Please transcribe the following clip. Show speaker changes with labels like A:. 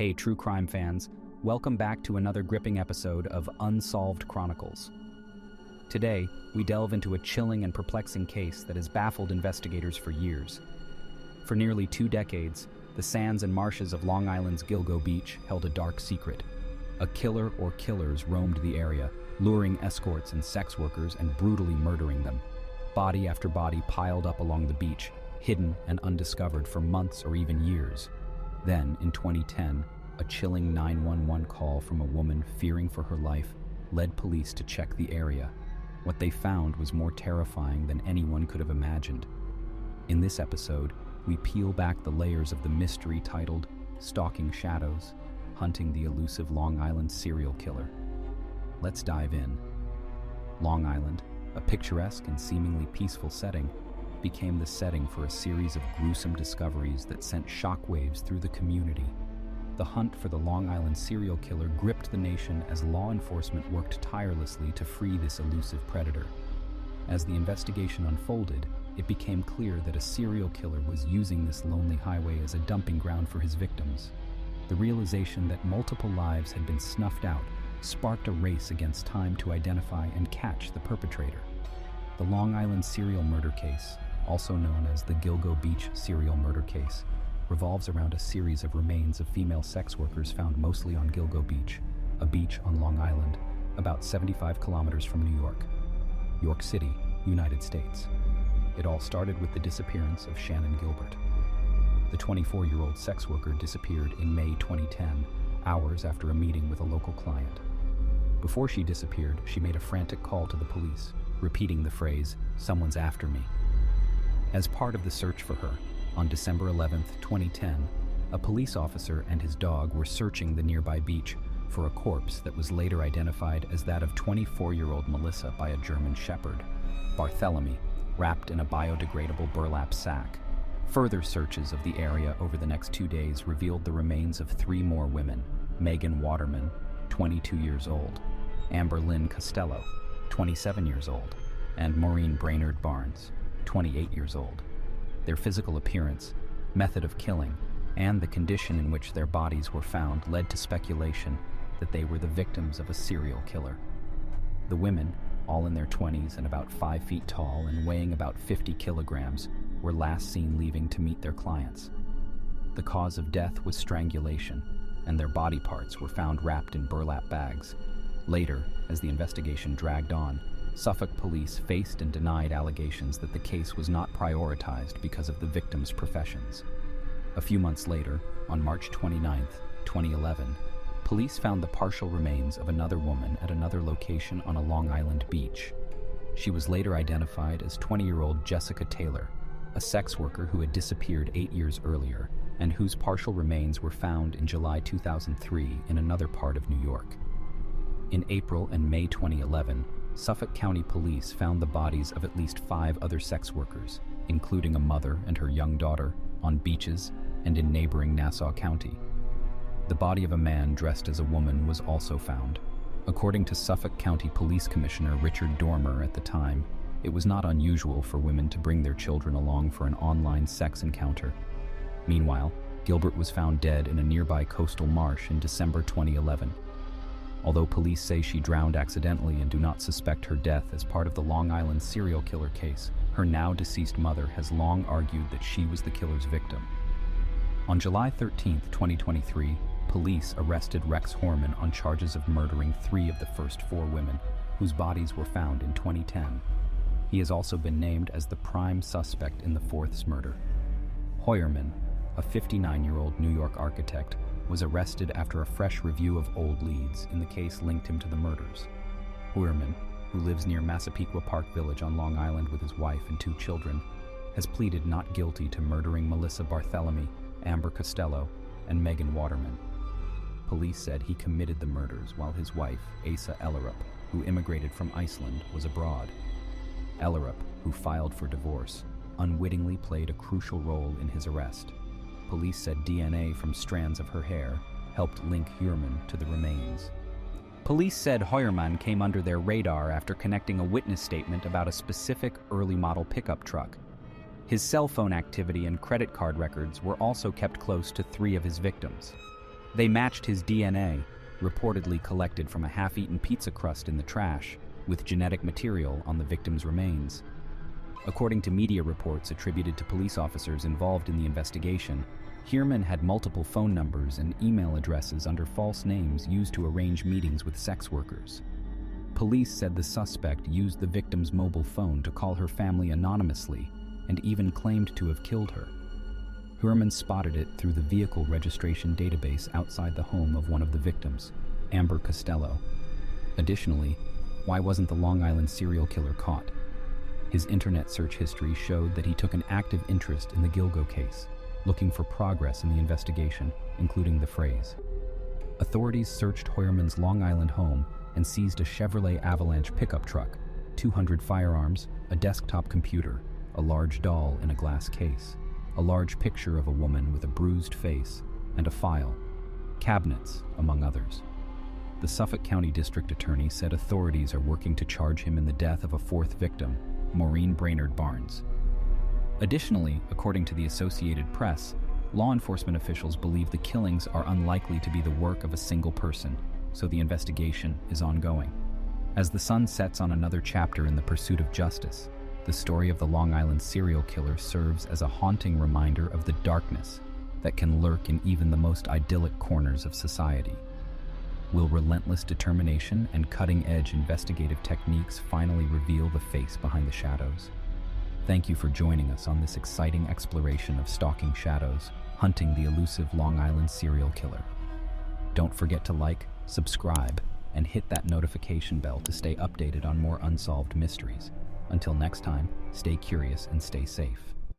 A: Hey, true crime fans, welcome back to another gripping episode of Unsolved Chronicles. Today, we delve into a chilling and perplexing case that has baffled investigators for years. For nearly 2 decades, the sands and marshes of Long Island's Gilgo Beach held a dark secret. A killer or killers roamed the area, luring escorts and sex workers and brutally murdering them. Body after body piled up along the beach, hidden and undiscovered for months or even years. Then, in 2010, a chilling 911 call from a woman fearing for her life led police to check the area. What they found was more terrifying than anyone could have imagined. In this episode, we peel back the layers of the mystery titled Stalking Shadows, Hunting the Elusive Long Island Serial Killer. Let's dive in. Long Island, a picturesque and seemingly peaceful setting, became the setting for a series of gruesome discoveries that sent shockwaves through the community. The hunt for the Long Island serial killer gripped the nation as law enforcement worked tirelessly to free this elusive predator. As the investigation unfolded, it became clear that a serial killer was using this lonely highway as a dumping ground for his victims. The realization that multiple lives had been snuffed out sparked a race against time to identify and catch the perpetrator. The Long Island serial murder case, also known as the Gilgo Beach serial murder case, revolves around a series of remains of female sex workers found mostly on Gilgo Beach, a beach on Long Island, about 75 kilometers from New York, York City, United States. It all started with the disappearance of Shannon Gilbert. The 24-year-old sex worker disappeared in May 2010, hours after a meeting with a local client. Before she disappeared, she made a frantic call to the police, repeating the phrase, "Someone's after me." As part of the search for her, on December 11, 2010, a police officer and his dog were searching the nearby beach for a corpse that was later identified as that of 24-year-old Melissa by a German shepherd, Barthélemy, wrapped in a biodegradable burlap sack. Further searches of the area over the next 2 days revealed the remains of 3 more women: Megan Waterman, 22 years old, Amber Lynn Costello, 27 years old, and Maureen Brainerd Barnes, 28 years old. Their physical appearance, method of killing, and the condition in which their bodies were found led to speculation that they were the victims of a serial killer. The women, all in their 20s and about 5 feet tall and weighing about 50 kilograms, were last seen leaving to meet their clients. The cause of death was strangulation, and their body parts were found wrapped in burlap bags. Later, as the investigation dragged on, Suffolk police faced and denied allegations that the case was not prioritized because of the victims' professions. A few months later, on March 29, 2011, police found the partial remains of another woman at another location on a Long Island beach. She was later identified as 20-year-old Jessica Taylor, a sex worker who had disappeared 8 years earlier and whose partial remains were found in July 2003 in another part of New York. In April and May 2011, Suffolk County Police found the bodies of at least 5 other sex workers, including a mother and her young daughter, on beaches and in neighboring Nassau County. The body of a man dressed as a woman was also found. According to Suffolk County Police Commissioner Richard Dormer at the time, it was not unusual for women to bring their children along for an online sex encounter. Meanwhile, Gilbert was found dead in a nearby coastal marsh in December 2011. Although police say she drowned accidentally and do not suspect her death as part of the Long Island serial killer case, her now deceased mother has long argued that she was the killer's victim. On July 13, 2023, police arrested Rex Horman on charges of murdering 3 of the first 4 women, whose bodies were found in 2010. He has also been named as the prime suspect in the 4th murder. Hoyerman, a 59-year-old New York architect, was arrested after a fresh review of old leads in the case linked him to the murders. Hoyerman, who lives near Massapequa Park Village on Long Island with his wife and 2 children, has pleaded not guilty to murdering Melissa Barthélemy, Amber Costello, and Megan Waterman. Police said he committed the murders while his wife, Asa Ellerup, who immigrated from Iceland, was abroad. Ellerup, who filed for divorce, unwittingly played a crucial role in his arrest. Police said DNA from strands of her hair helped link Hoyerman to the remains. Police said Hoyerman came under their radar after connecting a witness statement about a specific early model pickup truck. His cell phone activity and credit card records were also kept close to 3 of his victims. They matched his DNA, reportedly collected from a half-eaten pizza crust in the trash, with genetic material on the victim's remains. According to media reports attributed to police officers involved in the investigation, Heerman had multiple phone numbers and email addresses under false names used to arrange meetings with sex workers. Police said the suspect used the victim's mobile phone to call her family anonymously and even claimed to have killed her. Heerman spotted it through the vehicle registration database outside the home of one of the victims, Amber Costello. Additionally, why wasn't the Long Island serial killer caught? His internet search history showed that he took an active interest in the Gilgo case, looking for progress in the investigation, including the phrase. Authorities searched Heerman's Long Island home and seized a Chevrolet Avalanche pickup truck, 200 firearms, a desktop computer, a large doll in a glass case, a large picture of a woman with a bruised face, and a file, cabinets, among others. The Suffolk County District Attorney said authorities are working to charge him in the death of a fourth victim, Maureen Brainerd Barnes. Additionally, according to the Associated Press, law enforcement officials believe the killings are unlikely to be the work of a single person, so the investigation is ongoing. As the sun sets on another chapter in the pursuit of justice, the story of the Long Island serial killer serves as a haunting reminder of the darkness that can lurk in even the most idyllic corners of society. Will relentless determination and cutting-edge investigative techniques finally reveal the face behind the shadows? Thank you for joining us on this exciting exploration of stalking shadows, hunting the elusive Long Island serial killer. Don't forget to like, subscribe, and hit that notification bell to stay updated on more unsolved mysteries. Until next time, stay curious and stay safe.